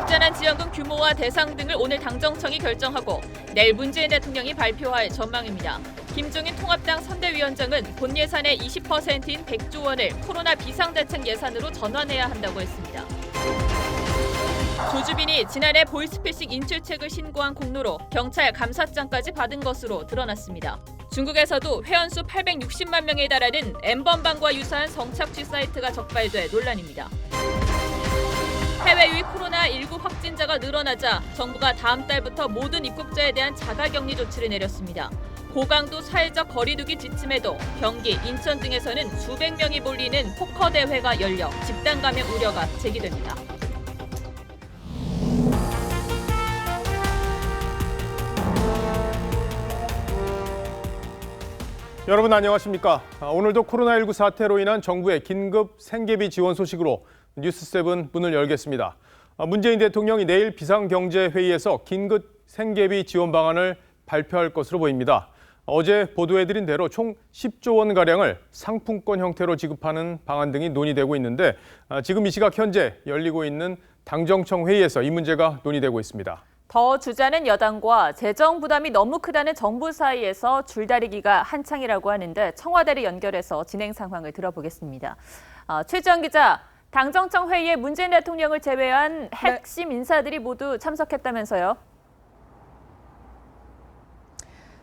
긴급재난지원금 규모와 대상 등을 오늘 당정청이 결정하고 내일 문재인 대통령이 발표할 전망입니다. 김종인 통합당 선대위원장은 본 예산의 20%인 100조 원을 코로나 비상대책 예산으로 전환해야 한다고 했습니다. 조주빈이 지난해 보이스피싱 인출책을 신고한 공로로 경찰 감사장까지 받은 것으로 드러났습니다. 중국에서도 회원수 860만 명에 달하는 N번방과 유사한 성착취 사이트가 적발돼 논란입니다. 해외 유입 코로나19 확진자가 늘어나자 정부가 다음 달부터 모든 입국자에 대한 자가격리 조치를 내렸습니다. 고강도 사회적 거리두기 지침에도 경기, 인천 등에서는 수백 명이 몰리는 포커 대회가 열려 집단 감염 우려가 제기됩니다. 여러분 안녕하십니까? 오늘도 코로나19 사태로 인한 정부의 긴급 생계비 지원 소식으로 뉴스7 문을 열겠습니다. 문재인 대통령이 내일 비상경제회의에서 긴급 생계비 지원 방안을 발표할 것으로 보입니다. 어제 보도해드린 대로 총 10조 원가량을 상품권 형태로 지급하는 방안 등이 논의되고 있는데 지금 이 시각 현재 열리고 있는 당정청 회의에서 이 문제가 논의되고 있습니다. 더 주자는 여당과 재정 부담이 너무 크다는 정부 사이에서 줄다리기가 한창이라고 하는데 청와대를 연결해서 진행 상황을 들어보겠습니다. 최지원 기자, 당정청 회의에 문재인 대통령을 제외한 핵심 인사들이 모두 참석했다면서요?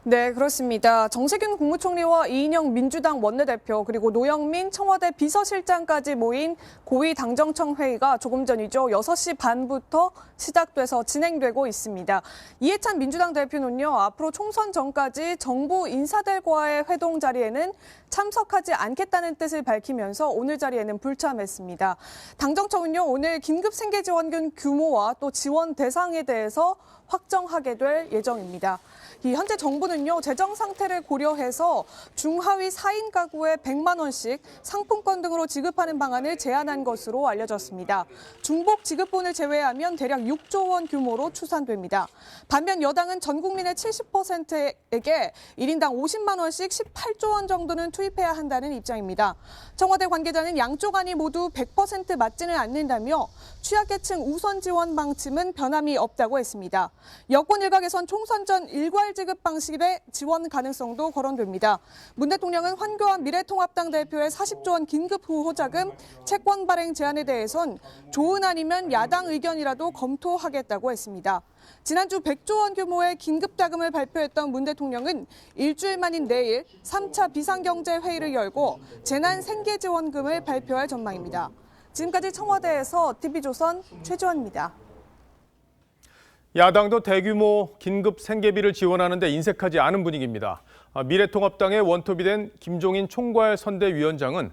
네, 그렇습니다. 정세균 국무총리와 이인영 민주당 원내대표 그리고 노영민 청와대 비서실장까지 모인 고위 당정청 회의가 조금 전이죠. 6시 반부터 시작돼서 진행되고 있습니다. 이해찬 민주당 대표는요, 앞으로 총선 전까지 정부 인사들과의 회동 자리에는 참석하지 않겠다는 뜻을 밝히면서 오늘 자리에는 불참했습니다. 당정청은요, 오늘 긴급 생계지원금 규모와 또 지원 대상에 대해서 확정하게 될 예정입니다. 현재 정부는요, 재정 상태를 고려해서 중하위 4인 가구에 100만 원씩 상품권 등으로 지급하는 방안을 제안한 것으로 알려졌습니다. 중복 지급분을 제외하면 대략 6조 원 규모로 추산됩니다. 반면 여당은 전 국민의 70%에게 1인당 50만 원씩 18조 원 정도는 투입해야 한다는 입장입니다. 청와대 관계자는 양쪽 안이 모두 100% 맞지는 않는다며 취약계층 우선 지원 방침은 변함이 없다고 했습니다. 여권 일각에선 총선 전 일괄 지급 방식의 지원 가능성도 거론됩니다. 문 대통령은 황교안 미래통합당 대표의 40조 원 긴급 후호자금 채권 발행 제안에 대해선 좋은 아니면 야당 의견이라도 검토하겠다고 했습니다. 지난주 100조 원 규모의 긴급 자금을 발표했던 문 대통령은 일주일 만인 내일 3차 비상경제회의를 열고 재난생계지원금을 발표할 전망입니다. 지금까지 청와대에서 TV조선 최지원입니다. 야당도 대규모 긴급 생계비를 지원하는데 인색하지 않은 분위기입니다. 미래통합당의 원톱이 된 김종인 총괄 선대위원장은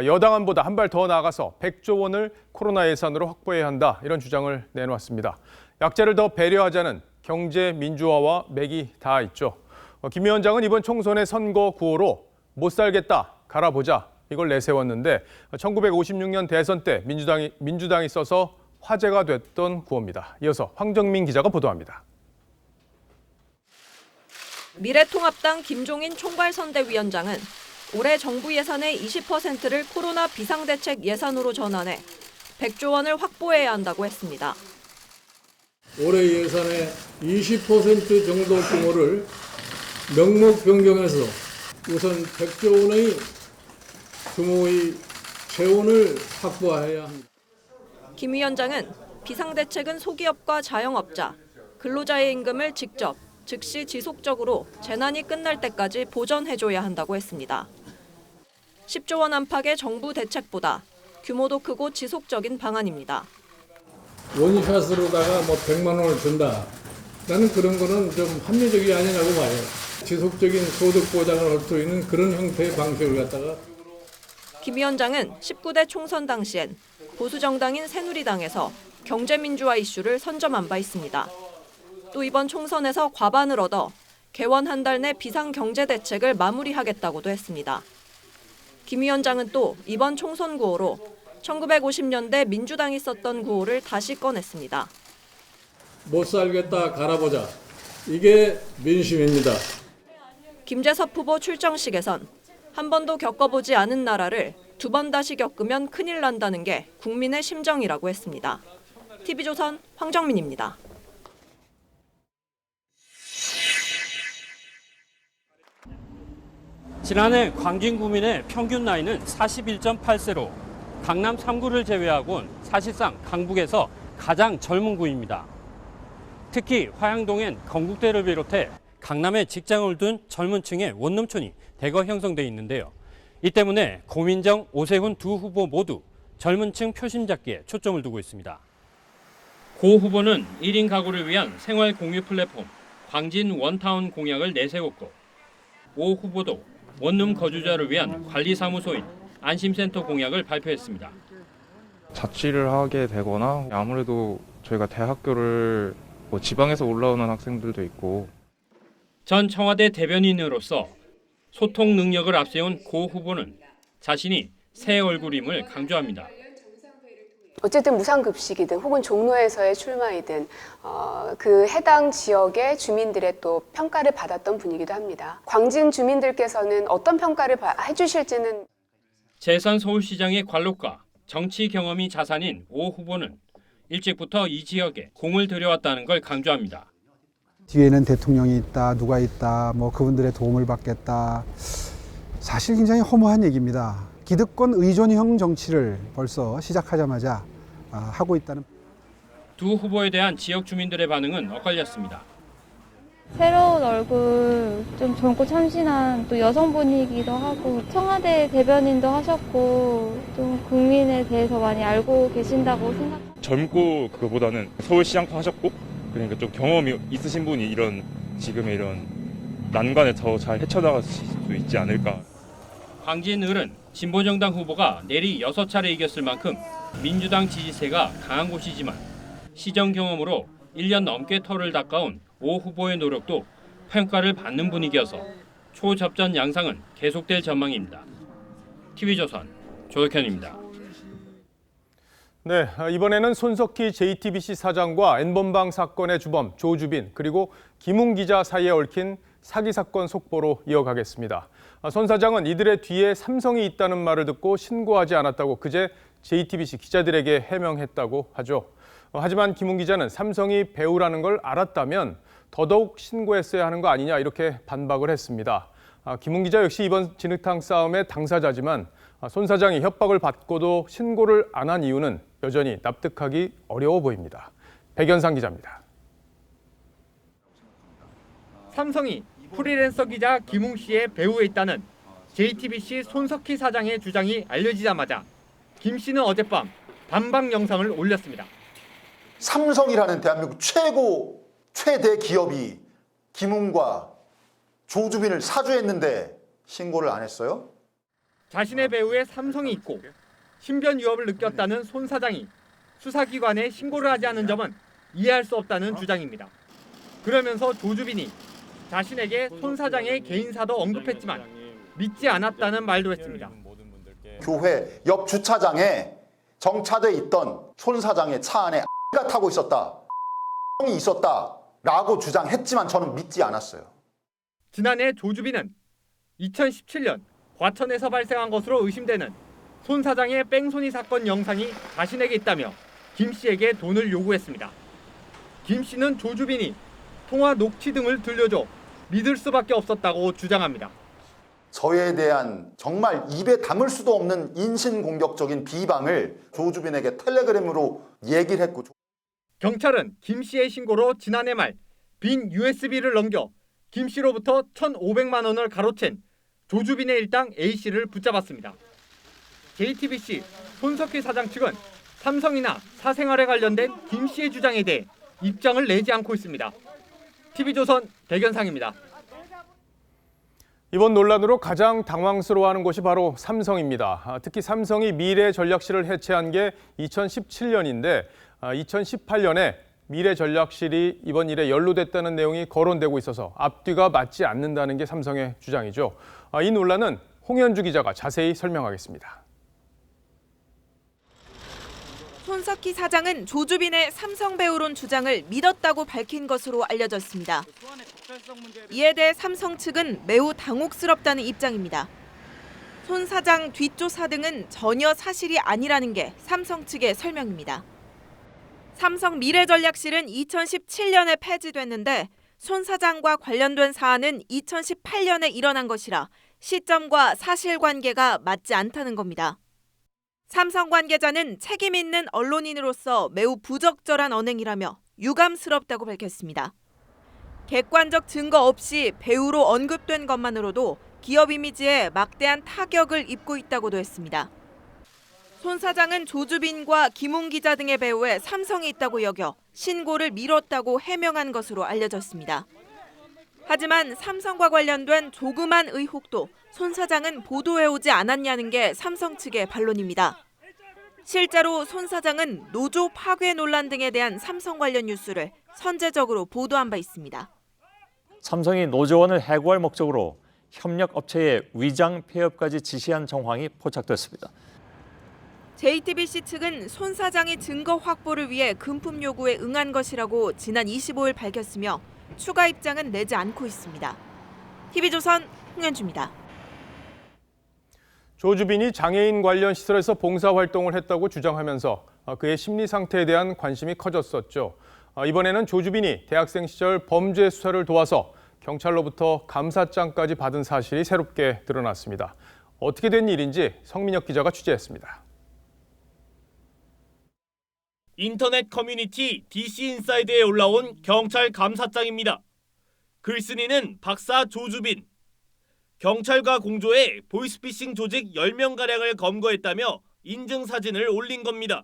여당안보다 한 발 더 나아가서 100조 원을 코로나 예산으로 확보해야 한다, 이런 주장을 내놓았습니다. 약자를 더 배려하자는 경제 민주화와 맥이 다 있죠. 김 위원장은 이번 총선의 선거 구호로 못 살겠다, 갈아보자, 이걸 내세웠는데 1956년 대선 때 민주당이 써서 화제가 됐던 구호입니다. 이어서 황정민 기자가 보도합니다. 미래통합당 김종인 총괄선대위원장은 올해 정부 예산의 20%를 코로나 비상대책 예산으로 전환해 100조 원을 확보해야 한다고 했습니다. 올해 예산의 20% 정도 규모를 명목 변경해서 우선 100조 원의 규모의 재원을 확보해야 합니다. 김 위원장은 비상대책은 소기업과 자영업자, 근로자의 임금을 직접, 즉시 지속적으로 재난이 끝날 때까지 보전해줘야 한다고 했습니다. 10조 원 안팎의 정부 대책보다 규모도 크고 지속적인 방안입니다. 원샷으로다가 100만 원을 준다. 나는 그런 거는 좀 합리적이 아니라고 봐요. 지속적인 소득 보장을 할 수 있는 그런 형태의 방식을 갖다가. 김 위원장은 19대 총선 당시엔 보수정당인 새누리당에서 경제민주화 이슈를 선점한 바 있습니다. 또 이번 총선에서 과반을 얻어 개원 한 달 내 비상경제대책을 마무리하겠다고도 했습니다. 김 위원장은 또 이번 총선 구호로 1950년대 민주당이 썼던 구호를 다시 꺼냈습니다. 못 살겠다, 갈아보자. 이게 민심입니다. 김재섭 후보 출정식에선 한 번도 겪어보지 않은 나라를 2번 다시 겪으면 큰일 난다는 게 국민의 심정이라고 했습니다. TV조선 황정민입니다. 지난해 광진구민의 평균 나이는 41.8세로 강남 3구를 제외하곤 사실상 강북에서 가장 젊은 구입니다. 특히 화양동엔 건국대를 비롯해 강남에 직장을 둔 젊은 층의 원룸촌이 대거 형성돼 있는데요. 이 때문에 고민정, 오세훈 두 후보 모두 젊은 층 표심 잡기에 초점을 두고 있습니다. 고 후보는 1인 가구를 위한 생활 공유 플랫폼 광진 원타운 공약을 내세웠고, 오 후보도 원룸 거주자를 위한 관리사무소인 안심센터 공약을 발표했습니다. 자취를 하게 되거나 아무래도 저희가 대학교를 지방에서 올라오는 학생들도 있고, 전 청와대 대변인으로서 소통 능력을 앞세운 고 후보는 자신이 새 얼굴임을 강조합니다. 어쨌든 무상급식이든 혹은 종로에서의 출마이든 그 해당 지역의 주민들의 또 평가를 받았던 분이기도 합니다. 광진 주민들께서는 어떤 평가를 해주실지는. 재선 서울시장의 관록과 정치 경험이 자산인 오 후보는 일찍부터 이 지역에 공을 들여왔다는 걸 강조합니다. 뒤에는 대통령이 있다, 누가 있다, 뭐 그분들의 도움을 받겠다. 사실 굉장히 허무한 얘기입니다. 기득권 의존형 정치를 벌써 시작하자마자 하고 있다는. 두 후보에 대한 지역 주민들의 반응은 엇갈렸습니다. 새로운 얼굴, 좀 젊고 참신한 또 여성분이기도 하고 청와대 대변인도 하셨고 좀 국민에 대해서 많이 알고 계신다고 생각합니다. 젊고 그거보다는 서울시장도 하셨고, 그러니까 좀 경험이 있으신 분이 이런 지금의 이런 난관에 더 잘 헤쳐나갈 수 있지 않을까. 광진을은 진보정당 후보가 내리 6차례 이겼을 만큼 민주당 지지세가 강한 곳이지만 시정 경험으로 1년 넘게 터를 닦아온 오 후보의 노력도 평가를 받는 분위기여서 초접전 양상은 계속될 전망입니다. TV조선 조덕현입니다. 네, 이번에는 손석희 JTBC 사장과 N번방 사건의 주범 조주빈 그리고 김웅 기자 사이에 얽힌 사기 사건 속보로 이어가겠습니다. 손 사장은 이들의 뒤에 삼성이 있다는 말을 듣고 신고하지 않았다고 그제 JTBC 기자들에게 해명했다고 하죠. 하지만 김웅 기자는 삼성이 배우라는 걸 알았다면 더더욱 신고했어야 하는 거 아니냐 이렇게 반박을 했습니다. 김웅 기자 역시 이번 진흙탕 싸움의 당사자지만 손 사장이 협박을 받고도 신고를 안 한 이유는 여전히 납득하기 어려워 보입니다. 백연상 기자입니다. 삼성이 프리랜서 기자 김웅 씨의 배우에 있다는 JTBC 손석희 사장의 주장이 알려지자마자 김 씨는 어젯밤 반박 영상을 올렸습니다. 삼성이라는 대한민국 최대 기업이 김웅과 조주빈을 사주했는데 신고를 안 했어요? 자신의 배우에 삼성이 있고 신변 위협을 느꼈다는 손 사장이 수사기관에 신고를 하지 않은 점은 이해할 수 없다는 주장입니다. 그러면서 조주빈이 자신에게 손 사장의 개인사도 언급했지만 믿지 않았다는 말도 했습니다. 교회 옆 주차장에 정차돼 있던 손 사장의 차 안에 X가 타고 있었다, X이 있었다라고 주장했지만 저는 믿지 않았어요. 지난해 조주빈은 2017년 과천에서 발생한 것으로 의심되는 손 사장의 뺑소니 사건 영상이 자신에게 있다며 김 씨에게 돈을 요구했습니다. 김 씨는 조주빈이 통화 녹취 등을 들려줘 믿을 수밖에 없었다고 주장합니다. 저에 대한 정말 입에 담을 수도 없는 인신공격적인 비방을 조주빈에게 텔레그램으로 얘기를 했고, 경찰은 김 씨의 신고로 지난해 말 빈 USB를 넘겨 김 씨로부터 1,500만 원을 가로챈 조주빈의 일당 A 씨를 붙잡았습니다. JTBC 손석희 사장 측은 삼성이나 사생활에 관련된 김 씨의 주장에 대해 입장을 내지 않고 있습니다. TV조선 백연상입니다. 이번 논란으로 가장 당황스러워하는 곳이 바로 삼성입니다. 특히 삼성이 미래전략실을 해체한 게 2017년인데 2018년에 미래전략실이 이번 일에 연루됐다는 내용이 거론되고 있어서 앞뒤가 맞지 않는다는 게 삼성의 주장이죠. 이 논란은 홍현주 기자가 자세히 설명하겠습니다. 손석희 사장은 조주빈의 삼성 배우론 주장을 믿었다고 밝힌 것으로 알려졌습니다. 이에 대해 삼성 측은 매우 당혹스럽다는 입장입니다. 손 사장 뒷조사 등은 전혀 사실이 아니라는 게 삼성 측의 설명입니다. 삼성 미래전략실은 2017년에 폐지됐는데 손 사장과 관련된 사안은 2018년에 일어난 것이라 시점과 사실관계가 맞지 않다는 겁니다. 삼성 관계자는 책임 있는 언론인으로서 매우 부적절한 언행이라며 유감스럽다고 밝혔습니다. 객관적 증거 없이 배우로 언급된 것만으로도 기업 이미지에 막대한 타격을 입고 있다고도 했습니다. 손 사장은 조주빈과 김웅 기자 등의 배우에 삼성이 있다고 여겨 신고를 미뤘다고 해명한 것으로 알려졌습니다. 하지만 삼성과 관련된 조그만 의혹도 손 사장은 보도해오지 않았냐는 게 삼성 측의 반론입니다. 실제로 손 사장은 노조 파괴 논란 등에 대한 삼성 관련 뉴스를 선제적으로 보도한 바 있습니다. 삼성이 노조원을 해고할 목적으로 협력 업체에 위장 폐업까지 지시한 정황이 포착됐습니다. JTBC 측은 손 사장이 증거 확보를 위해 금품 요구에 응한 것이라고 지난 25일 밝혔으며 추가 입장은 내지 않고 있습니다. TV조선 홍현주입니다. 조주빈이 장애인 관련 시설에서 봉사활동을 했다고 주장하면서 그의 심리 상태에 대한 관심이 커졌었죠. 이번에는 조주빈이 대학생 시절 범죄 수사를 도와서 경찰로부터 감사장까지 받은 사실이 새롭게 드러났습니다. 어떻게 된 일인지 성민혁 기자가 취재했습니다. 인터넷 커뮤니티 DC인사이드에 올라온 경찰 감사장입니다. 글쓴이는 박사 조주빈. 경찰과 공조해 보이스피싱 조직 10명가량을 검거했다며 인증 사진을 올린 겁니다.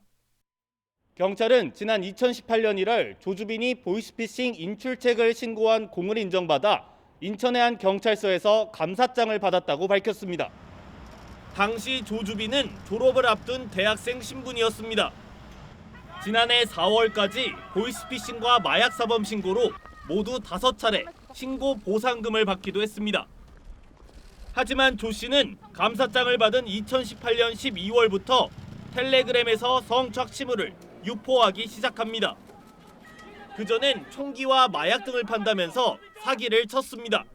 경찰은 지난 2018년 1월 조주빈이 보이스피싱 인출책을 신고한 공을 인정받아 인천의 한 경찰서에서 감사장을 받았다고 밝혔습니다. 당시 조주빈은 졸업을 앞둔 대학생 신분이었습니다. 지난해 4월까지 보이스피싱과 마약사범 신고로 모두 5차례 신고 보상금을 받기도 했습니다. 하지만 조 씨는 감사장을 받은 2018년 12월부터 텔레그램에서 성착취물을 유포하기 시작합니다. 그전엔 총기와 마약 등을 판다면서 사기를 쳤습니다.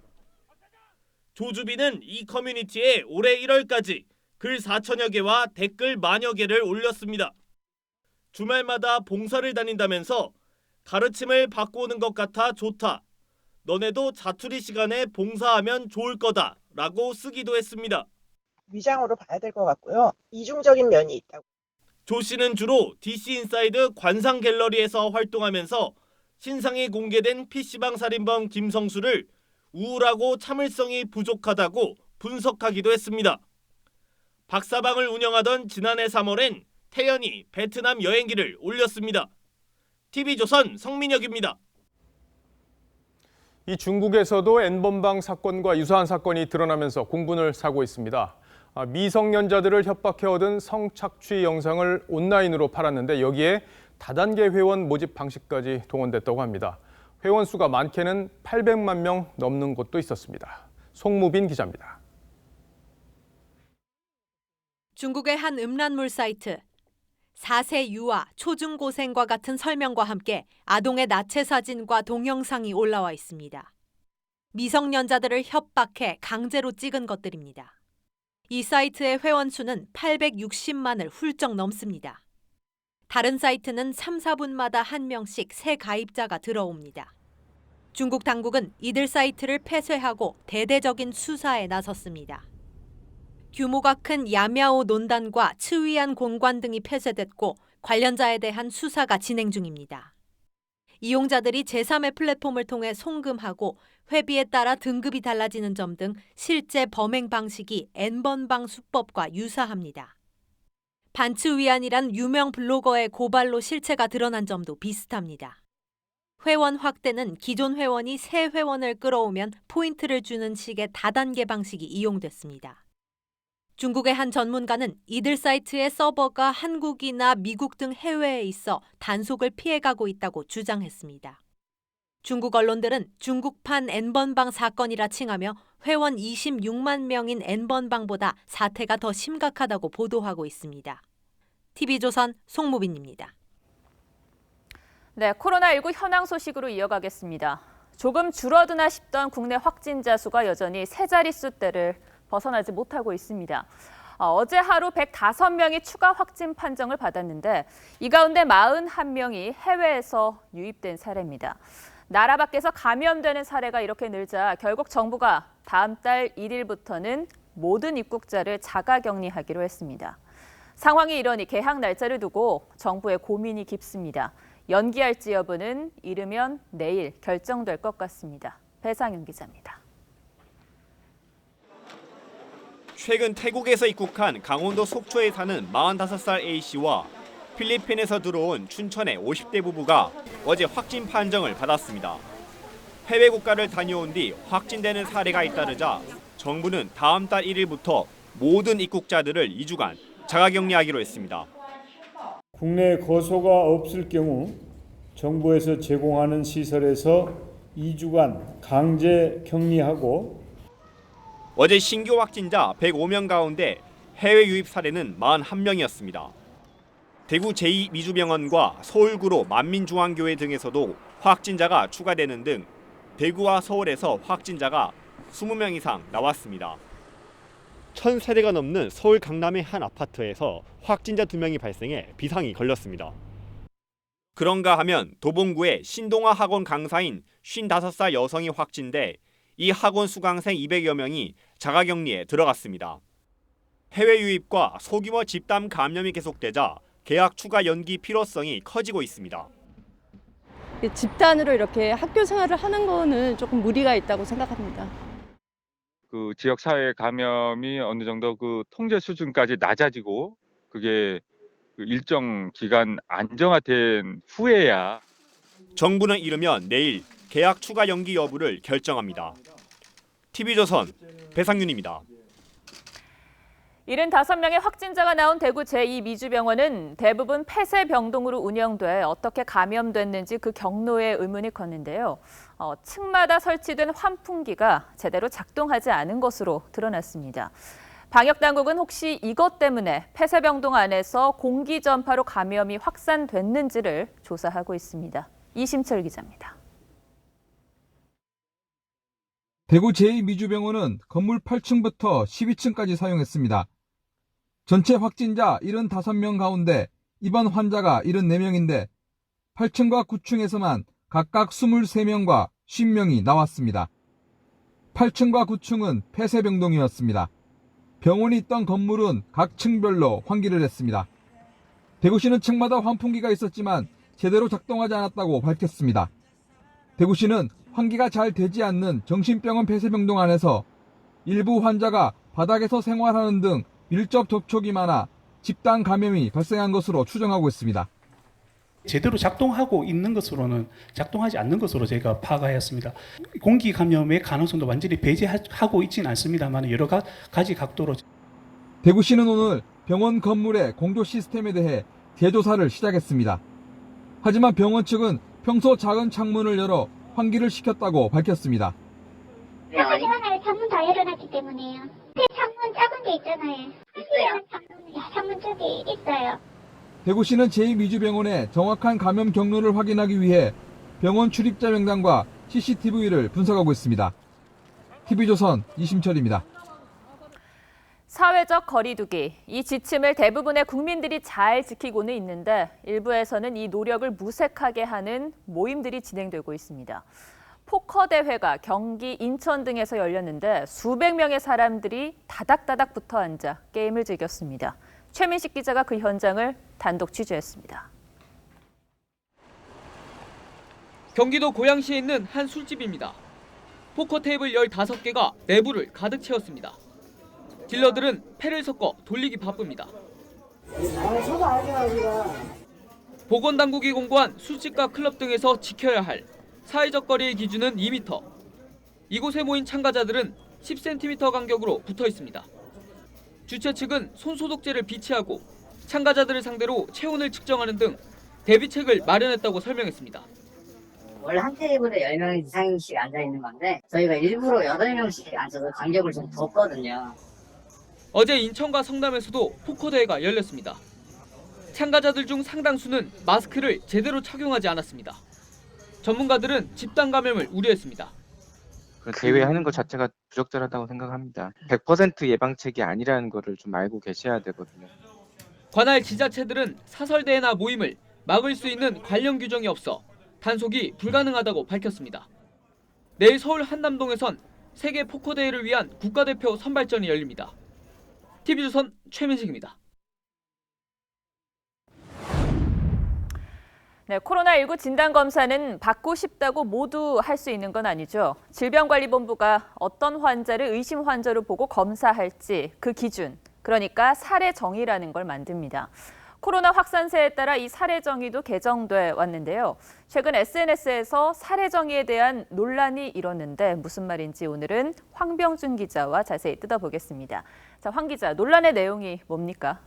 조주빈은 이 커뮤니티에 올해 1월까지 글 4천여 개와 댓글 만여 개를 올렸습니다. 주말마다 봉사를 다닌다면서 가르침을 받고 오는 것 같아 좋다. 너네도 자투리 시간에 봉사하면 좋을 거다. 라고 쓰기도 했습니다. 위장으로 봐야 될 것 같고요. 이중적인 면이 있다고. 조 씨는 주로 DC인사이드 관상 갤러리에서 활동하면서 신상이 공개된 PC방 살인범 김성수를 우울하고 참을성이 부족하다고 분석하기도 했습니다. 박사방을 운영하던 지난해 3월엔 태연이 베트남 여행기를 올렸습니다. TV조선 성민혁입니다. 이 중국에서도 N번방 사건과 유사한 사건이 드러나면서 공분을 사고 있습니다. 미성년자들을 협박해 얻은 성착취 영상을 온라인으로 팔았는데 여기에 다단계 회원 모집 방식까지 동원됐다고 합니다. 회원 수가 많게는 800만 명 넘는 곳도 있었습니다. 송무빈 기자입니다. 중국의 한 음란물 사이트. 4세 유아, 초중고생과 같은 설명과 함께 아동의 나체 사진과 동영상이 올라와 있습니다. 미성년자들을 협박해 강제로 찍은 것들입니다. 이 사이트의 회원 수는 860만을 훌쩍 넘습니다. 다른 사이트는 3, 4분마다 한 명씩 새 가입자가 들어옵니다. 중국 당국은 이들 사이트를 폐쇄하고 대대적인 수사에 나섰습니다. 규모가 큰 야미아오 논단과 츠위안 공관 등이 폐쇄됐고 관련자에 대한 수사가 진행 중입니다. 이용자들이 제3의 플랫폼을 통해 송금하고 회비에 따라 등급이 달라지는 점 등 실제 범행 방식이 N번방 수법과 유사합니다. 반츠위안이란 유명 블로거의 고발로 실체가 드러난 점도 비슷합니다. 회원 확대는 기존 회원이 새 회원을 끌어오면 포인트를 주는 식의 다단계 방식이 이용됐습니다. 중국의 한 전문가는 이들 사이트의 서버가 한국이나 미국 등 해외에 있어 단속을 피해가고 있다고 주장했습니다. 중국 언론들은 중국판 N번방 사건이라 칭하며 회원 26만 명인 N번방보다 사태가 더 심각하다고 보도하고 있습니다. TV조선 송무빈입니다. 네, 코로나19 현황 소식으로 이어가겠습니다. 조금 줄어드나 싶던 국내 확진자 수가 여전히 세 자릿수대를 벗어나지 못하고 있습니다. 어제 하루 105명이 추가 확진 판정을 받았는데 이 가운데 41명이 해외에서 유입된 사례입니다. 나라 밖에서 감염되는 사례가 이렇게 늘자 결국 정부가 다음 달 1일부터는 모든 입국자를 자가격리하기로 했습니다. 상황이 이러니 개학 날짜를 두고 정부의 고민이 깊습니다. 연기할지 여부는 이르면 내일 결정될 것 같습니다. 배상윤 기자입니다. 최근 태국에서 입국한 강원도 속초에 사는 45살 A씨와 필리핀에서 들어온 춘천의 50대 부부가 어제 확진 판정을 받았습니다. 해외 국가를 다녀온 뒤 확진되는 사례가 잇따르자 정부는 다음 달 1일부터 모든 입국자들을 2주간 자가격리하기로 했습니다. 국내 거소가 없을 경우 정부에서 제공하는 시설에서 2주간 강제 격리하고 어제 신규 확진자 105명 가운데 해외 유입 사례는 41명이었습니다. 대구 제2미주병원과 서울구로 만민중앙교회 등에서도 확진자가 추가되는 등 대구와 서울에서 확진자가 20명 이상 나왔습니다. 1,000세대가 넘는 서울 강남의 한 아파트에서 확진자 2명이 발생해 비상이 걸렸습니다. 그런가 하면 도봉구의 신동아 학원 강사인 55살 여성이 확진돼 이 학원 수강생 200여 명이 자가격리에 들어갔습니다. 해외 유입과 소규모 집단 감염이 계속되자 개학 추가 연기 필요성이 커지고 있습니다. 집단으로 이렇게 학교 생활을 하는 거는 조금 무리가 있다고 생각합니다. 그 지역 사회 감염이 어느 정도 그 통제 수준까지 낮아지고 그게 그 일정 기간 안정화된 후에야 정부는 이르면 내일 개학 추가 연기 여부를 결정합니다. TV조선 배상윤입니다. 75명의 확진자가 나온 대구 제2미주병원은 대부분 폐쇄병동으로 운영돼 어떻게 감염됐는지 그 경로에 의문이 컸는데요. 층마다 설치된 환풍기가 제대로 작동하지 않은 것으로 드러났습니다. 방역당국은 혹시 이것 때문에 폐쇄병동 안에서 공기 전파로 감염이 확산됐는지를 조사하고 있습니다. 이심철 기자입니다. 대구 제2미주병원은 건물 8층부터 12층까지 사용했습니다. 전체 확진자 75명 가운데 입원 환자가 74명인데 8층과 9층에서만 각각 23명과 50명이 나왔습니다. 8층과 9층은 폐쇄병동이었습니다. 병원이 있던 건물은 각 층별로 환기를 했습니다. 대구시는 층마다 환풍기가 있었지만 제대로 작동하지 않았다고 밝혔습니다. 대구시는 환기가 잘 되지 않는 정신병원 폐쇄병동 안에서 일부 환자가 바닥에서 생활하는 등 밀접 접촉이 많아 집단 감염이 발생한 것으로 추정하고 있습니다. 제대로 작동하고 있는 것으로는 작동하지 않는 것으로 저희가 파악하였습니다. 공기 감염의 가능성도 완전히 배제하고 있지는 않습니다만 여러 가지 각도로. 대구시는 오늘 병원 건물의 공조 시스템에 대해 재조사를 시작했습니다. 하지만 병원 측은 평소 작은 창문을 열어 환기를 시켰다고 밝혔습니다. 하나에 창문 다 열어놨기 때문에요. 창문 작은 게 있잖아요. 있어요. 창문 쪽에 있어요. 대구시는 제2미주병원의 정확한 감염 경로를 확인하기 위해 병원 출입자 명단과 CCTV를 분석하고 있습니다. TV조선 이심철입니다. 사회적 거리두기, 이 지침을 대부분의 국민들이 잘 지키고는 있는데 일부에서는 이 노력을 무색하게 하는 모임들이 진행되고 있습니다. 포커 대회가 경기, 인천 등에서 열렸는데 수백 명의 사람들이 다닥다닥 붙어 앉아 게임을 즐겼습니다. 최민식 기자가 그 현장을 단독 취재했습니다. 경기도 고양시에 있는 한 술집입니다. 포커 테이블 15개가 내부를 가득 채웠습니다. 딜러들은 패를 섞어 돌리기 바쁩니다. 보건당국이 공고한 술집과 클럽 등에서 지켜야 할 사회적 거리의 기준은 2m. 이곳에 모인 참가자들은 10cm 간격으로 붙어 있습니다. 주최 측은 손소독제를 비치하고 참가자들을 상대로 체온을 측정하는 등 대비책을 마련했다고 설명했습니다. 원래 한 테이블에 10명 이상씩 앉아있는 건데 저희가 일부러 8명씩 앉아서 간격을 좀 뒀거든요. 어제 인천과 성남에서도 포커 대회가 열렸습니다. 참가자들 중 상당수는 마스크를 제대로 착용하지 않았습니다. 전문가들은 집단 감염을 우려했습니다. 제외하는 것 자체가 부적절하다고 생각합니다. 100% 예방책이 아니라는 거를 좀 알고 계셔야 되거든요. 관할 지자체들은 사설대회나 모임을 막을 수 있는 관련 규정이 없어 단속이 불가능하다고 밝혔습니다. 내일 서울 한남동에선 세계 포커대회를 위한 국가대표 선발전이 열립니다. TV조선 최민식입니다. 네, 코로나19 진단검사는 받고 싶다고 모두 할 수 있는 건 아니죠. 질병관리본부가 어떤 환자를 의심 환자로 보고 검사할지 그 기준, 그러니까 사례정의라는 걸 만듭니다. 코로나 확산세에 따라 이 사례정의도 개정돼 왔는데요. 최근 SNS에서 사례정의에 대한 논란이 일었는데 무슨 말인지 오늘은 황병준 기자와 자세히 뜯어보겠습니다. 자, 황 기자, 논란의 내용이 뭡니까?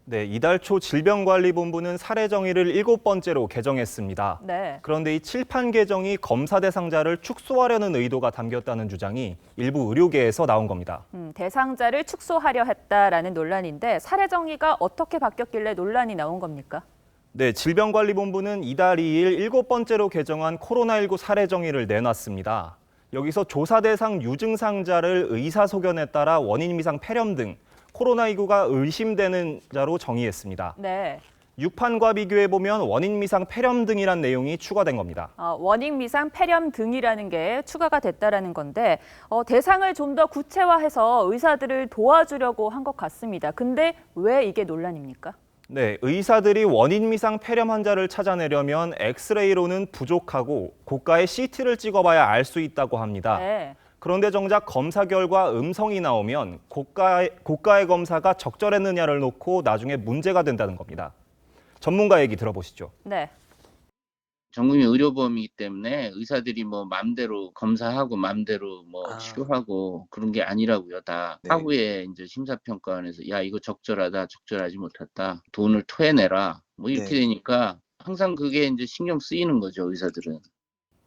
네, 이달 초 질병관리본부는 사례정의를 7번째로 개정했습니다. 네. 그런데 이 칠판 개정이 검사 대상자를 축소하려는 의도가 담겼다는 주장이 일부 의료계에서 나온 겁니다. 대상자를 축소하려 했다라는 논란인데 사례정의가 어떻게 바뀌었길래 논란이 나온 겁니까? 네, 질병관리본부는 이달 2일 7번째로 개정한 코로나19 사례정의를 내놨습니다. 여기서 조사 대상 유증상자를 의사소견에 따라 원인 미상 폐렴 등 코로나19가 의심되는 자로 정의했습니다. 네. 6판과 비교해보면 원인 미상 폐렴 등이란 내용이 추가된 겁니다. 원인 미상 폐렴 등이라는 게 추가가 됐다라는 건데 대상을 좀 더 구체화해서 의사들을 도와주려고 한 것 같습니다. 근데 왜 이게 논란입니까? 네, 의사들이 원인 미상 폐렴 환자를 찾아내려면 엑스레이로는 부족하고 고가의 CT를 찍어봐야 알 수 있다고 합니다. 네. 그런데 정작 검사 결과 음성이 나오면 고가의 검사가 적절했느냐를 놓고 나중에 문제가 된다는 겁니다. 전문가 얘기 들어보시죠. 네. 전국민 의료보험이기 때문에 의사들이 뭐 마음대로 검사하고 마음대로 뭐 치료하고 그런 게 아니라고요. 다 하후에 이제 심사평가원에서 야 이거 적절하다, 적절하지 못했다, 돈을 토해내라 뭐 이렇게 되니까 항상 그게 이제 신경 쓰이는 거죠, 의사들은.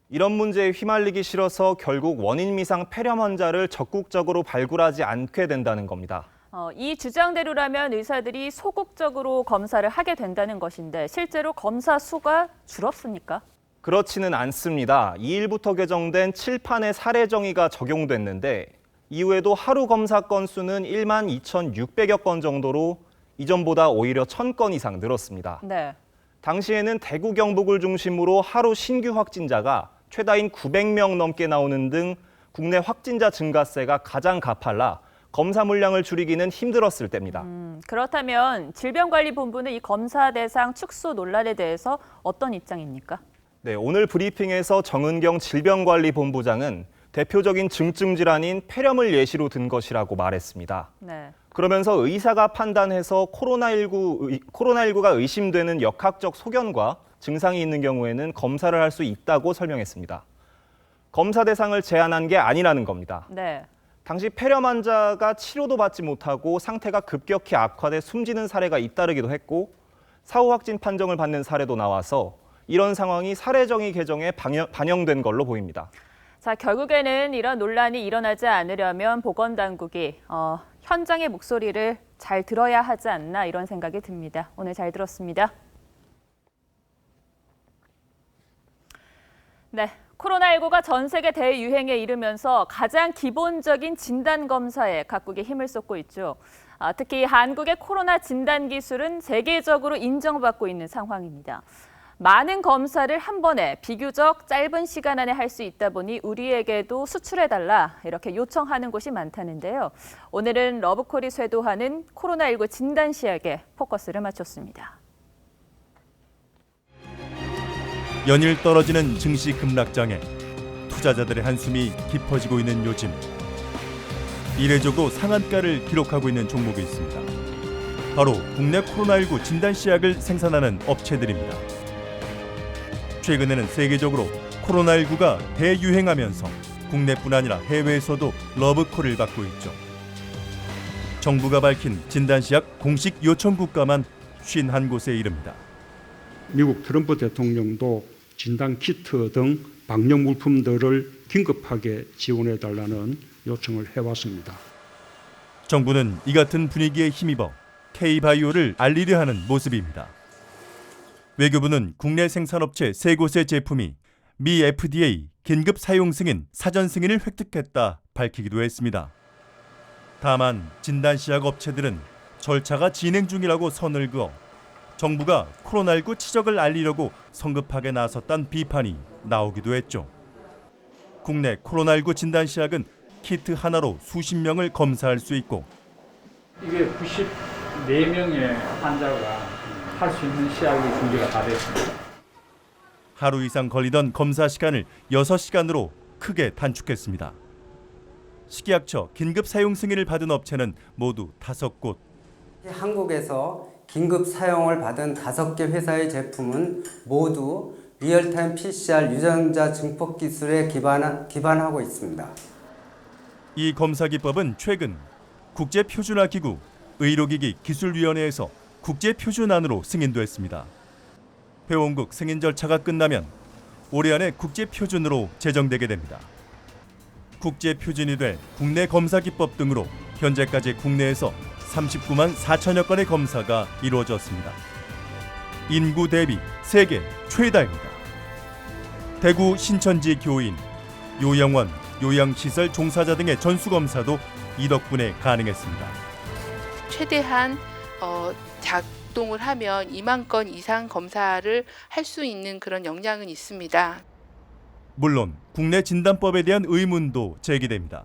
이런 문제에 휘말리기 싫어서 결국 원인 미상 폐렴 환자를 적극적으로 발굴하지 않게 된다는 겁니다. 이 주장대로라면 의사들이 소극적으로 검사를 하게 된다는 것인데 실제로 검사 수가 줄었습니까? 그렇지는 않습니다. 2일부터 개정된 칠판의 사례정의가 적용됐는데 이후에도 하루 검사 건수는 1만 2,600여 건 정도로 이전보다 오히려 1,000건 이상 늘었습니다. 네. 당시에는 대구 경북을 중심으로 하루 신규 확진자가 최다인 900명 넘게 나오는 등 국내 확진자 증가세가 가장 가팔라 검사 물량을 줄이기는 힘들었을 때입니다. 그렇다면 질병관리본부는 이 검사 대상 축소 논란에 대해서 어떤 입장입니까? 네, 오늘 브리핑에서 정은경 질병관리본부장은 대표적인 증증 질환인 폐렴을 예시로 든 것이라고 말했습니다. 네. 그러면서 의사가 판단해서 코로나19가 의심되는 역학적 소견과 증상이 있는 경우에는 검사를 할 수 있다고 설명했습니다. 검사 대상을 제한한 게 아니라는 겁니다. 네. 당시 폐렴 환자가 치료도 받지 못하고 상태가 급격히 악화돼 숨지는 사례가 잇따르기도 했고 사후 확진 판정을 받는 사례도 나와서 이런 상황이 사례정의 개정에 반영된 걸로 보입니다. 자, 결국에는 이런 논란이 일어나지 않으려면 보건당국이 현장의 목소리를 잘 들어야 하지 않나 이런 생각이 듭니다. 오늘 잘 들었습니다. 네, 코로나19가 전 세계 대유행에 이르면서 가장 기본적인 진단검사에 각국이 힘을 쏟고 있죠. 특히 한국의 코로나 진단 기술은 세계적으로 인정받고 있는 상황입니다. 많은 검사를 한 번에 비교적 짧은 시간 안에 할 수 있다 보니 우리에게도 수출해달라 이렇게 요청하는 곳이 많다는데요. 오늘은 러브콜이 쇄도하는 코로나19 진단 시약에 포커스를 맞췄습니다. 연일 떨어지는 증시 급락장에 투자자들의 한숨이 깊어지고 있는 요즘 이례적으로 상한가를 기록하고 있는 종목이 있습니다. 바로 국내 코로나19 진단 시약을 생산하는 업체들입니다. 최근에는 세계적으로 코로나19가 대유행하면서 국내뿐 아니라 해외에서도 러브콜을 받고 있죠. 정부가 밝힌 진단시약 공식 요청 국가만 51곳에 이릅니다. 미국 트럼프 대통령도 진단키트 등 방역 물품들을 긴급하게 지원해달라는 요청을 해왔습니다. 정부는 이 같은 분위기에 힘입어 K-바이오를 알리려 하는 모습입니다. 외교부는 국내 생산업체 3곳의 제품이 미 FDA 긴급 사용 승인, 사전 승인을 획득했다 밝히기도 했습니다. 다만 진단시약 업체들은 절차가 진행 중이라고 선을 그어 정부가 코로나19 치적을 알리려고 성급하게 나섰다는 비판이 나오기도 했죠. 국내 코로나19 진단시약은 키트 하나로 수십 명을 검사할 수 있고 이게 94명의 환자가 할 수 있는 시약이 준비가 다 됐습니다. 하루 이상 걸리던 검사 시간을 6시간으로 크게 단축했습니다. 식약처 긴급 사용 승인을 받은 업체는 모두 5곳. 한국에서 긴급 사용을 받은 5개 회사의 제품은 모두 리얼타임 PCR 유전자 증폭 기술에 기반하고 있습니다. 이 검사 기법은 최근 국제표준화기구 의료기기 기술위원회에서 국제표준안으로 승인됐습니다. 회원국 승인 절차가 끝나면 올해 안에 국제표준으로 제정되게 됩니다. 국제표준이 될 국내 검사 기법 등으로 현재까지 국내에서 39만 4천여 건의 검사가 이루어졌습니다. 인구 대비 세계 최다입니다. 대구 신천지 교인, 요양원, 요양시설 종사자 등의 전수검사도 이 덕분에 가능했습니다. 최대한 작동을 하면 2만 건 이상 검사를 할 수 있는 그런 역량은 있습니다. 물론 국내 진단법에 대한 의문도 제기됩니다.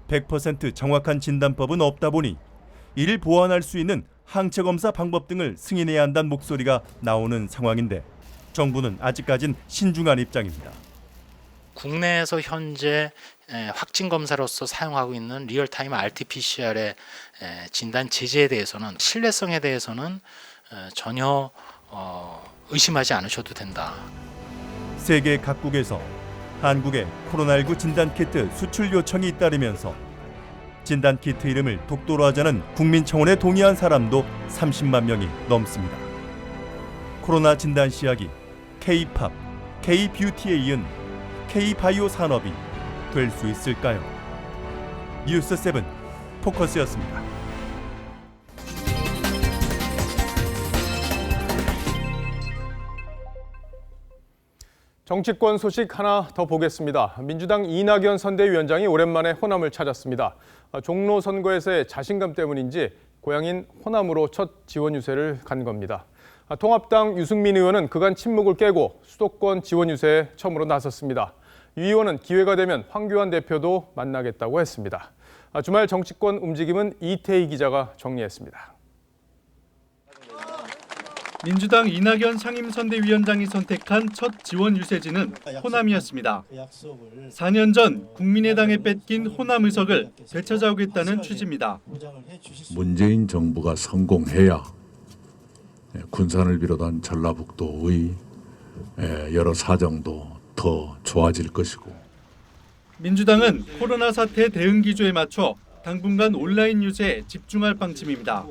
100% 정확한 진단법은 없다 보니 이를 보완할 수 있는 항체 검사 방법 등을 승인해야 한다는 목소리가 나오는 상황인데 정부는 아직까진 신중한 입장입니다. 국내에서 현재 확진 검사로서 사용하고 있는 리얼타임 RT-PCR의 진단 제재에 대해서는 신뢰성에 대해서는 전혀 의심하지 않으셔도 된다. 세계 각국에서 한국의 코로나19 진단키트 수출 요청이 잇따르면서 진단키트 이름을 독도로 하자는 국민청원에 동의한 사람도 30만 명이 넘습니다. 코로나 진단시약이 K-팝, K-뷰티에 이은 K-바이오 산업이 될 수 있을까요? 뉴스7 포커스였습니다. 정치권 소식 하나 더 보겠습니다. 민주당 이낙연 선대위원장이 오랜만에 호남을 찾았습니다. 종로 선거에서의 자신감 때문인지 고향인 호남으로 첫 지원 유세를 간 겁니다. 통합당 유승민 의원은 그간 침묵을 깨고 수도권 지원 유세에 처음으로 나섰습니다. 유 의원은 기회가 되면 황교안 대표도 만나겠다고 했습니다. 주말 정치권 움직임은 이태희 기자가 정리했습니다. 민주당 이낙연 상임선대위원장이 선택한 첫 지원 유세지는 호남이었습니다. 4년 전 국민의당에 뺏긴 호남 의석을 되찾아오겠다는 취지입니다. 문재인 정부가 성공해야 군산을 비롯한 전라북도의 여러 사정도 더 좋아질 것이고. 민주당은 코로나 사태 대응 기조에 맞춰 당분간 온라인 유세에 집중할 방침입니다.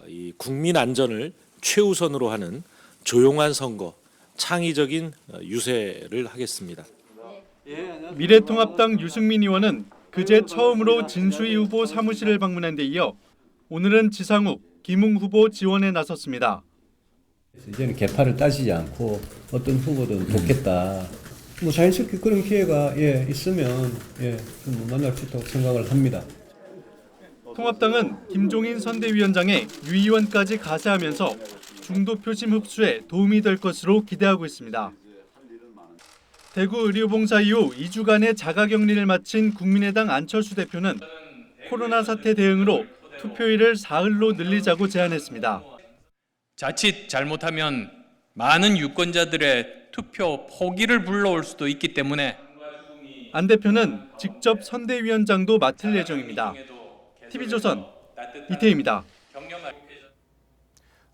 이 국민 안전을 최우선으로 하는 조용한 선거, 창의적인 유세를 하겠습니다. 미래통합당 유승민 의원은 그제 처음으로 진수희 후보 사무실을 방문한 데 이어 오늘은 지상욱, 김웅 후보 지원에 나섰습니다. 이제는 계파를 따지지 않고 어떤 후보든 돕겠다. 뭐 자연스럽게 그런 기회가 있으면 좀 만날 수 있다고 생각을 합니다. 통합당은 김종인 선대위원장의 유 의원까지 가세하면서 중도 표심 흡수에 도움이 될 것으로 기대하고 있습니다. 대구 의료봉사 이후 2주간의 자가격리를 마친 국민의당 안철수 대표는 코로나 사태 대응으로 투표일을 사흘로 늘리자고 제안했습니다. 자칫 잘못하면 많은 유권자들의 투표 포기를 불러올 수도 있기 때문에 안 대표는 직접 선대위원장도 맡을 예정입니다. TV조선 이태희입니다.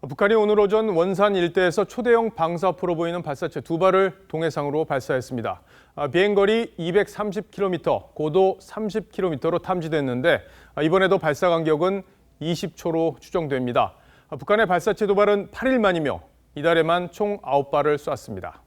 북한이 오늘 오전 원산 일대에서 초대형 방사포로 보이는 발사체 2발을 동해상으로 발사했습니다. 비행거리 230km, 고도 30km로 탐지됐는데 이번에도 발사 간격은 20초로 추정됩니다. 북한의 발사체 도발은 8일 만이며 이달에만 총 9발을 쐈습니다.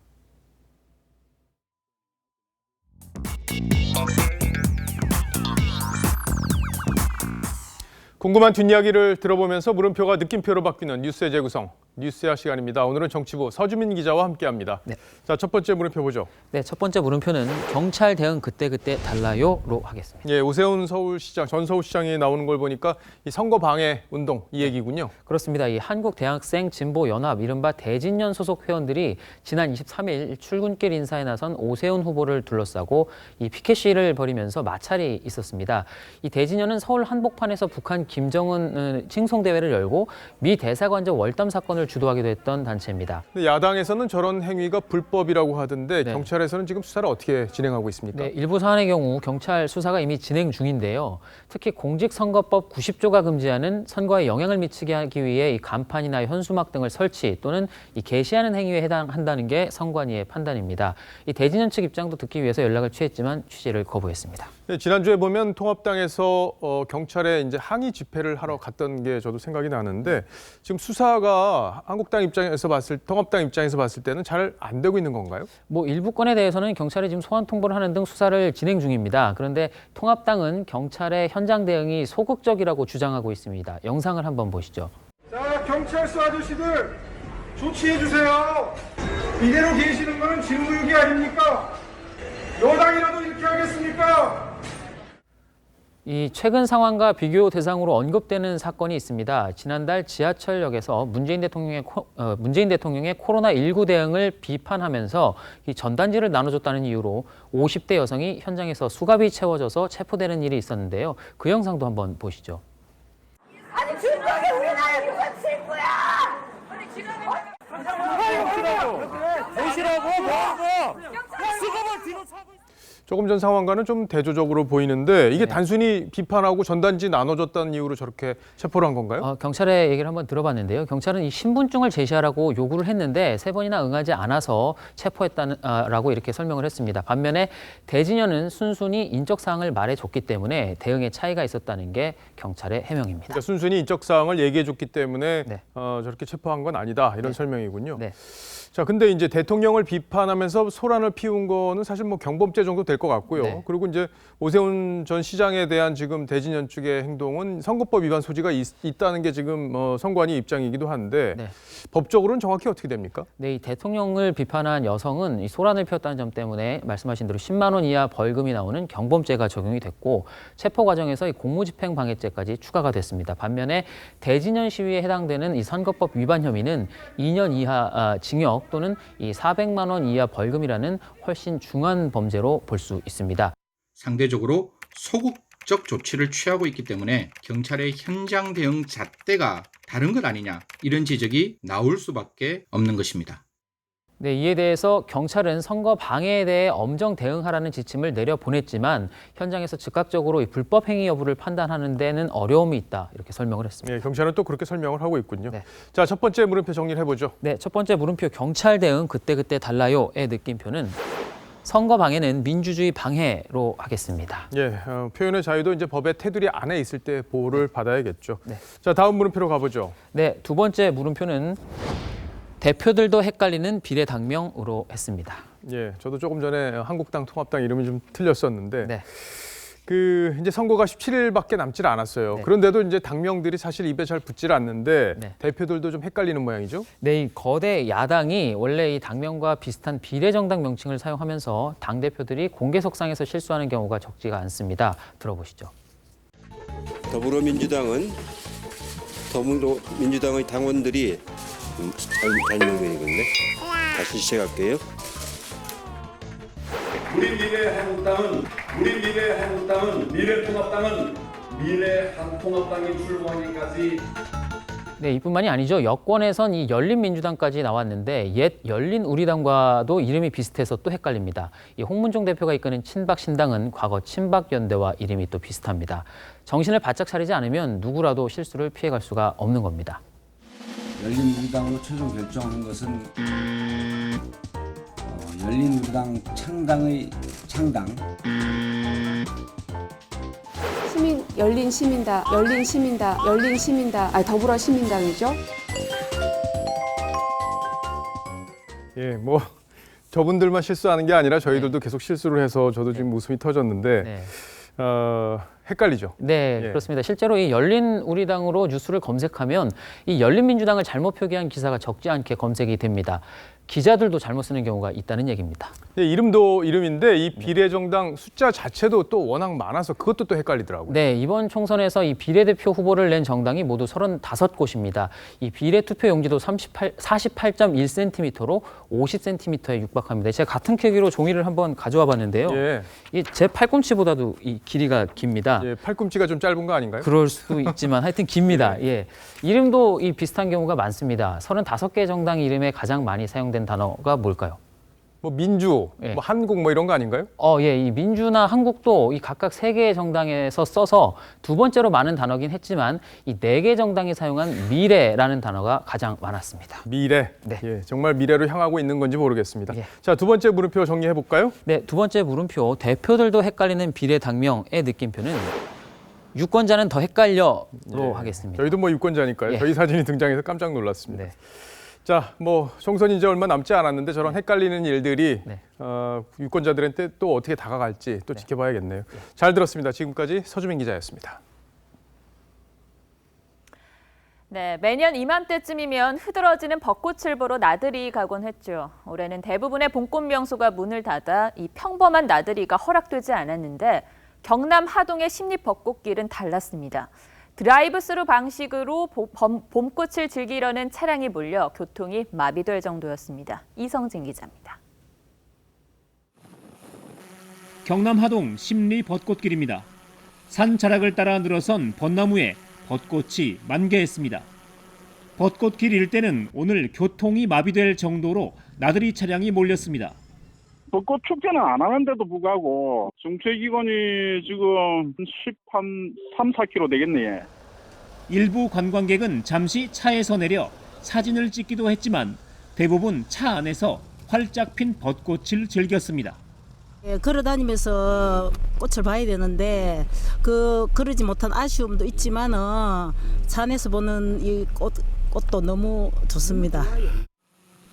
궁금한 뒷이야기를 들어보면서 물음표가 느낌표로 바뀌는 뉴스의 재구성, 뉴스야 시간입니다. 오늘은 정치부 서주민 기자와 함께합니다. 네. 자, 첫 번째 물음표 보죠. 네, 첫 번째 물음표는 경찰 대응 그때그때 달라요로 하겠습니다. 예, 오세훈 전 서울시장이 나오는 걸 보니까 이 선거 방해 운동 이 얘기군요. 그렇습니다. 이 한국대학생 진보연합 이른바 대진연 소속 회원들이 지난 23일 출근길 인사에 나선 오세훈 후보를 둘러싸고 이 피켓 시위를 벌이면서 마찰이 있었습니다. 이 대진연은 서울 한복판에서 북한 김정은 칭송대회를 열고 미 대사관저 월담 사건을 주도하기도 했던 단체입니다. 야당에서는 저런 행위가 불법이라고 하던데 경찰에서는 지금 수사를 어떻게 진행하고 있습니까? 네, 일부 사안의 경우 경찰 수사가 이미 진행 중인데요. 특히 공직선거법 90조가 금지하는 선거에 영향을 미치게 하기 위해 이 간판이나 현수막 등을 설치 또는 이 게시하는 행위에 해당한다는 게 선관위의 판단입니다. 이 대진연 측 입장도 듣기 위해서 연락을 취했지만 취재를 거부했습니다. 네, 지난주에 보면 통합당에서 경찰에 이제 항의 집회를 하러 갔던 게 저도 생각이 나는데 지금 수사가 통합당 입장에서 봤을 때는 잘 안 되고 있는 건가요? 뭐 일부 건에 대해서는 경찰이 지금 소환 통보를 하는 등 수사를 진행 중입니다. 그런데 통합당은 경찰의 현장 대응이 소극적이라고 주장하고 있습니다. 영상을 한번 보시죠. 자, 경찰서 아저씨들 조치해 주세요. 이대로 계시는 거는 직무유기 아닙니까? 여당이라도 이렇게 하겠습니까? 이 최근 상황과 비교 대상으로 언급되는 사건이 있습니다. 지난달 지하철역에서 문재인 대통령의 코로나19 대응을 비판하면서 이 전단지를 나눠줬다는 이유로 50대 여성이 현장에서 수갑이 채워져서 체포되는 일이 있었는데요. 그 영상도 한번 보시죠. 아니 중국에 우리나라에 누가 칠 거야? 아니 지금 보시라고 뭐하고 수갑을 뒤로 차고 조금 전 상황과는 좀 대조적으로 보이는데 이게 단순히 비판하고 전단지 나눠줬다는 이유로 저렇게 체포를 한 건가요? 경찰의 얘기를 한번 들어봤는데요. 경찰은 이 신분증을 제시하라고 요구를 했는데 3번이나 응하지 않아서 체포했다라고 이렇게 설명을 했습니다. 반면에 대진연은 순순히 인적 사항을 말해줬기 때문에 대응에 차이가 있었다는 게 경찰의 해명입니다. 그러니까 순순히 인적 사항을 얘기해줬기 때문에 저렇게 체포한 건 아니다 이런 설명이군요. 자, 근데 이제 대통령을 비판하면서 소란을 피운 거는 사실 뭐 경범죄 정도 될 것 같고요. 그리고 이제 오세훈 전 시장에 대한 지금 대진연 측의 행동은 선거법 위반 소지가 있다는 게 지금 선관위 입장이기도 한데 법적으로는 정확히 어떻게 됩니까? 네, 이 대통령을 비판한 여성은 이 소란을 피웠다는 점 때문에 말씀하신 대로 10만 원 이하 벌금이 나오는 경범죄가 적용이 됐고 체포 과정에서 이 공무집행 방해죄까지 추가가 됐습니다. 반면에 대진연 시위에 해당되는 이 선거법 위반 혐의는 2년 이하 징역 또는 이 400만 원 이하 벌금이라는 훨씬 중한 범죄로 볼 수 있습니다. 상대적으로 소극적 조치를 취하고 있기 때문에 경찰의 현장 대응 잣대가 다른 것 아니냐 이런 지적이 나올 수밖에 없는 것입니다. 네, 이에 대해서 경찰은 선거 방해에 대해 엄정 대응하라는 지침을 내려보냈지만 현장에서 즉각적으로 이 불법 행위 여부를 판단하는 데는 어려움이 있다 이렇게 설명을 했습니다. 네, 경찰은 또 그렇게 설명을 하고 있군요. 자, 첫 번째 물음표 정리를 해보죠. 네, 첫 번째 물음표 경찰 대응 그때그때 달라요의 느낌표는 선거 방해는 민주주의 방해로 하겠습니다. 예, 표현의 자유도 이제 법의 테두리 안에 있을 때 보호를 받아야겠죠. 자, 다음 물음표로 가보죠. 네, 두 번째 물음표는 대표들도 헷갈리는 비례당명으로 했습니다. 예, 저도 조금 전에 한국당, 통합당 이름이 좀 틀렸었는데 그 이제 선거가 17일밖에 남질 않았어요. 그런데도 이제 당명들이 사실 입에 잘 붙질 않는데 대표들도 좀 헷갈리는 모양이죠. 네, 이 거대 야당이 원래 이 당명과 비슷한 비례정당 명칭을 사용하면서 당 대표들이 공개석상에서 실수하는 경우가 적지가 않습니다. 들어보시죠. 더불어민주당의 당원들이 잘못이겠네. 다시 시작할게요. 우리 미래한국당은 미래통합당은 미래한통합당이 출범하기까지. 네, 이뿐만이 아니죠. 여권에선 이 열린민주당까지 나왔는데 옛 열린우리당과도 이름이 비슷해서 또 헷갈립니다. 이 홍문종 대표가 이끄는 친박신당은 과거 친박연대와 이름이 또 비슷합니다. 정신을 바짝 차리지 않으면 누구라도 실수를 피해갈 수가 없는 겁니다. 열린우리당으로 최종 결정한 것은 열린우리당 창당의 창당. 더불어 시민당이죠. 예, 뭐 저분들만 실수하는 게 아니라 저희들도 계속 실수를 해서 저도 지금 웃음이 터졌는데 헷갈리죠. 네, 그렇습니다. 실제로 이 열린우리당으로 뉴스를 검색하면 이 열린민주당을 잘못 표기한 기사가 적지 않게 검색이 됩니다. 기자들도 잘못 쓰는 경우가 있다는 얘기입니다. 네, 이름도 이름인데 이 비례정당 숫자 자체도 또 워낙 많아서 그것도 또 헷갈리더라고요. 네, 이번 총선에서 이 비례대표 후보를 낸 정당이 모두 35곳입니다. 이 비례투표 용지도 48.1cm로 50cm에 육박합니다. 제가 같은 크기로 종이를 한번 가져와 봤는데요. 예. 제 팔꿈치보다도 이 길이가 깁니다. 예, 팔꿈치가 좀 짧은 거 아닌가요? 그럴 수도 있지만 하여튼 깁니다. 예. 이름도 이 비슷한 경우가 많습니다. 35개 정당 이름에 가장 많이 사용된 단어가 뭘까요? 뭐 민주, 뭐 한국 뭐 이런 거 아닌가요? 예, 이 민주나 한국도 이 각각 3개의 정당에서 써서 두 번째로 많은 단어긴 했지만 이 4개 정당이 사용한 미래라는 단어가 가장 많았습니다. 미래. 네. 예, 정말 미래로 향하고 있는 건지 모르겠습니다. 자, 두 번째 물음표 정리해 볼까요? 네, 두 번째 물음표 대표들도 헷갈리는 비례당명의 느낌표는 유권자는 더 헷갈려로 하겠습니다. 저희도 뭐 유권자니까요. 예. 저희 사진이 등장해서 깜짝 놀랐습니다. 네. 자, 뭐 총선이 이제 얼마 남지 않았는데 저런 헷갈리는 일들이 유권자들한테 또 어떻게 다가갈지 또 지켜봐야겠네요. 잘 들었습니다. 지금까지 서주민 기자였습니다. 네, 매년 이맘때쯤이면 흐드러지는 벚꽃을 보러 나들이 가곤 했죠. 올해는 대부분의 봄꽃 명소가 문을 닫아 이 평범한 나들이가 허락되지 않았는데 경남 하동의 십립 벚꽃길은 달랐습니다. 드라이브스루 방식으로 봄꽃을 즐기려는 차량이 몰려 교통이 마비될 정도였습니다. 이성진 기자입니다. 경남 하동 십리 벚꽃길입니다. 산 자락을 따라 늘어선 벚나무에 벚꽃이 만개했습니다. 벚꽃길 일대는 오늘 교통이 마비될 정도로 나들이 차량이 몰렸습니다. 벚꽃 축제는 안 하는데도 불구하고 정체기간이 지금 13-4km 되겠네. 일부 관광객은 잠시 차에서 내려 사진을 찍기도 했지만 대부분 차 안에서 활짝 핀 벚꽃을 즐겼습니다. 걸어다니면서 꽃을 봐야 되는데 그러지 못한 아쉬움도 있지만은 차 안에서 보는 이 꽃도 너무 좋습니다.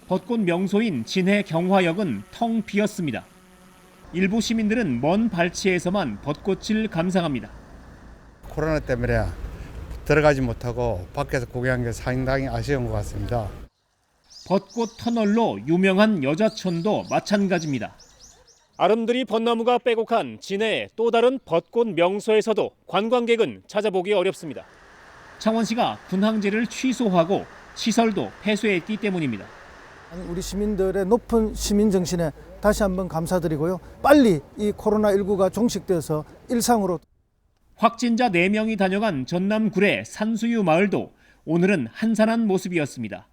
벚꽃 명소인 진해 경화역은 텅 비었습니다. 일부 시민들은 먼 발치에서만 벚꽃을 감상합니다. 코로나 때문에 들어가지 못하고 밖에서 구경한 게 상당히 아쉬운 것 같습니다. 벚꽃 터널로 유명한 여자촌도 마찬가지입니다. 아름드리 벚나무가 빼곡한 진해의 또 다른 벚꽃 명소에서도 관광객은 찾아보기 어렵습니다. 창원시가 분항제를 취소하고 시설도 폐쇄했기 때문입니다. 우리 시민들의 높은 시민 정신에 다시 한번 감사드리고요. 빨리 이 코로나19가 종식돼서 일상으로. 확진자 4명이 다녀간 전남 구례 산수유 마을도 오늘은 한산한 모습이었습니다.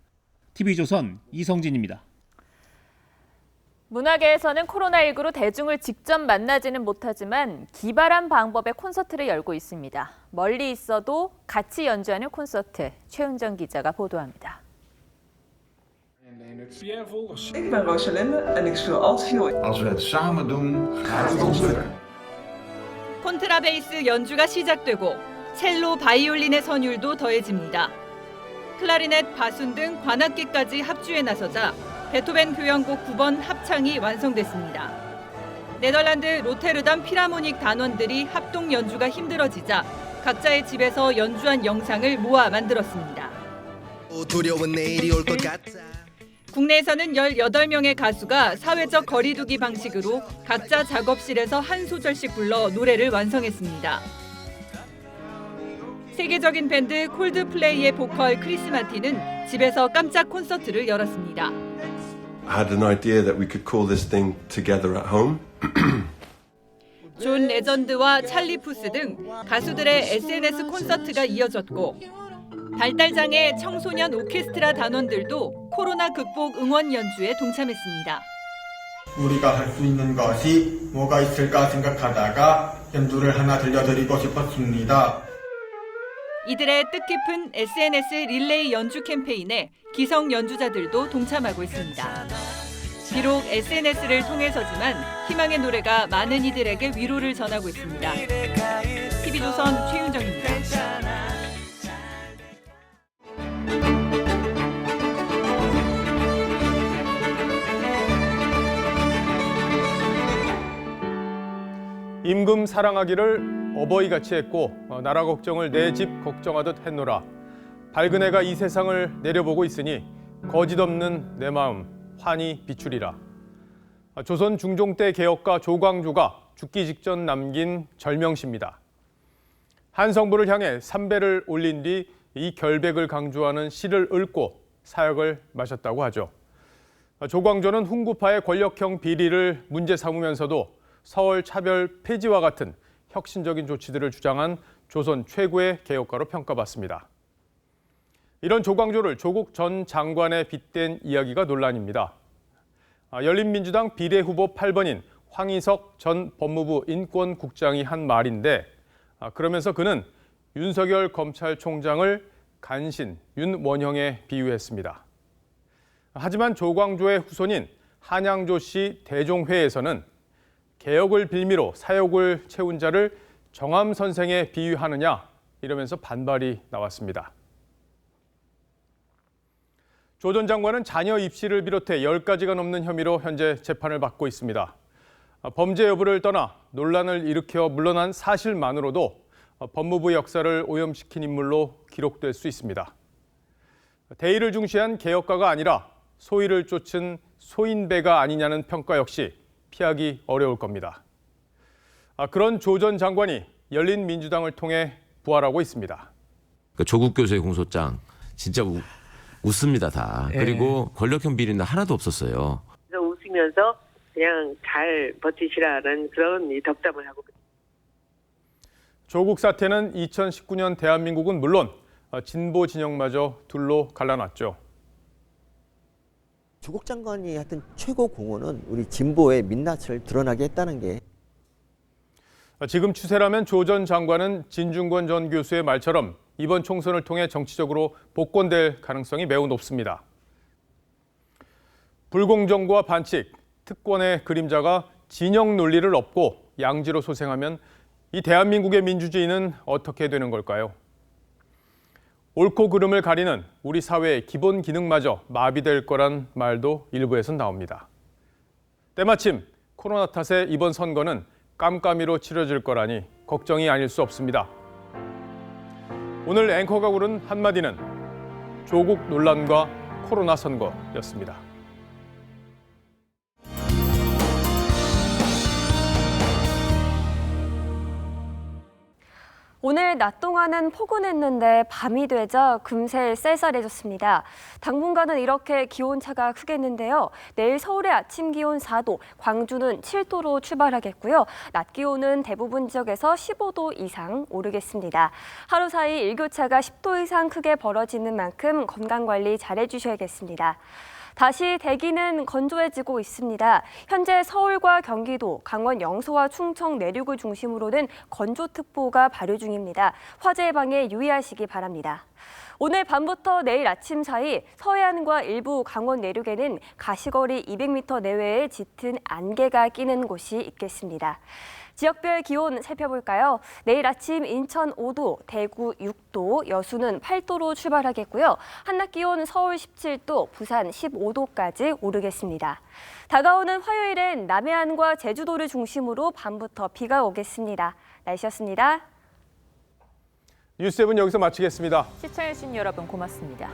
TV조선 이성진입니다. 문화계에서는 코로나19로 대중을 직접 만나지는 못하지만 기발한 방법의 콘서트를 열고 있습니다. 멀리 있어도 같이 연주하는 콘서트, 최은정 기자가 보도합니다. Ik ben Rosalinde en ik speel altijd heel... Als we het samen doen, gaat het ons lukken. 콘트라베이스 연주가 시작되고 첼로, 바이올린의 선율도 더해집니다. 클라리넷, 바순 등 관악기까지 합주에 나서자 베토벤 교향곡 9번 합창이 완성됐습니다. 네덜란드 로테르담 필하모닉 단원들이 합동 연주가 힘들어지자 각자의 집에서 연주한 영상을 모아 만들었습니다. 두려운 내일이 올 것 같아. 국내에서는 18명의 가수가 사회적 거리두기 방식으로 각자 작업실에서 한 소절씩 불러 노래를 완성했습니다. 세계적인 밴드 콜드플레이의 보컬 크리스 마틴은 집에서 깜짝 콘서트를 열었습니다. I had an idea that we could call this thing Together at Home. 존 레전드와 찰리 푸스 등 가수들의 SNS 콘서트가 이어졌고 발달장애 청소년 오케스트라 단원들도 코로나 극복 응원 연주에 동참했습니다. 우리가 할 수 있는 것이 뭐가 있을까 생각하다가 연주를 하나 들려드리고 싶었습니다. 이들의 뜻깊은 SNS 릴레이 연주 캠페인에 기성 연주자들도 동참하고 있습니다. 비록 SNS를 통해서지만 희망의 노래가 많은 이들에게 위로를 전하고 있습니다. TV조선 최윤정입니다. 임금 사랑하기를 어버이같이 했고 나라 걱정을 내 집 걱정하듯 했노라. 밝은 해가 이 세상을 내려보고 있으니 거짓 없는 내 마음 환히 비추리라. 조선 중종 때 개혁가 조광조가 죽기 직전 남긴 절명시입니다. 한 성부를 향해 삼배를 올린 뒤 이 결백을 강조하는 시를 읊고 사역을 마셨다고 하죠. 조광조는 훈구파의 권력형 비리를 문제 삼으면서도 서울 차별 폐지와 같은 혁신적인 조치들을 주장한 조선 최고의 개혁가로 평가받습니다. 이런 조광조를 조국 전 장관에 빗댄 이야기가 논란입니다. 열린민주당 비례후보 8번인 황희석 전 법무부 인권국장이 한 말인데 그러면서 그는 윤석열 검찰총장을 간신 윤원형에 비유했습니다. 하지만 조광조의 후손인 한양조씨 대종회에서는 개혁을 빌미로 사욕을 채운 자를 정암 선생에 비유하느냐 이러면서 반발이 나왔습니다. 조 전 장관은 자녀 입시를 비롯해 10가지가 넘는 혐의로 현재 재판을 받고 있습니다. 범죄 여부를 떠나 논란을 일으켜 물러난 사실만으로도 법무부 역사를 오염시킨 인물로 기록될 수 있습니다. 대의를 중시한 개혁가가 아니라 소의를 쫓은 소인배가 아니냐는 평가 역시 피하기 어려울 겁니다. 그런 조 전 장관이 열린민주당을 통해 부활하고 있습니다. 그러니까 조국 교수의 공소장 진짜 웃습니다 다. 네. 그리고 권력형 비리는 하나도 없었어요. 그래서 웃으면서 그냥 잘 버티시라는 그런 덕담을 하고. 조국 사태는 2019년 대한민국은 물론 진보 진영마저 둘로 갈라놨죠. 조국 장관이 하여튼 최고 공헌은 우리 진보의 민낯을 드러나게 했다는 게. 지금 추세라면 조 전 장관은 진중권 전 교수의 말처럼 이번 총선을 통해 정치적으로 복권될 가능성이 매우 높습니다. 불공정과 반칙, 특권의 그림자가 진영 논리를 업고 양지로 소생하면 이 대한민국의 민주주의는 어떻게 되는 걸까요? 옳고 그름을 가리는 우리 사회의 기본 기능마저 마비될 거란 말도 일부에선 나옵니다. 때마침 코로나 탓에 이번 선거는 깜깜이로 치러질 거라니 걱정이 아닐 수 없습니다. 오늘 앵커가 고른 한마디는 조국 논란과 코로나 선거였습니다. 오늘 낮 동안은 포근했는데 밤이 되자 금세 쌀쌀해졌습니다. 당분간은 이렇게 기온차가 크겠는데요. 내일 서울의 아침 기온 4도, 광주는 7도로 출발하겠고요. 낮 기온은 대부분 지역에서 15도 이상 오르겠습니다. 하루 사이 일교차가 10도 이상 크게 벌어지는 만큼 건강관리 잘해주셔야겠습니다. 다시 대기는 건조해지고 있습니다. 현재 서울과 경기도, 강원 영서와 충청 내륙을 중심으로는 건조특보가 발효 중입니다. 화재 예방에 유의하시기 바랍니다. 오늘 밤부터 내일 아침 사이 서해안과 일부 강원 내륙에는 가시거리 200m 내외의 짙은 안개가 끼는 곳이 있겠습니다. 지역별 기온 살펴볼까요? 내일 아침 인천 5도, 대구 6도, 여수는 8도로 출발하겠고요. 한낮 기온 서울 17도, 부산 15도까지 오르겠습니다. 다가오는 화요일엔 남해안과 제주도를 중심으로 밤부터 비가 오겠습니다. 날씨였습니다. 뉴스7 여기서 마치겠습니다. 시청해주신 여러분 고맙습니다.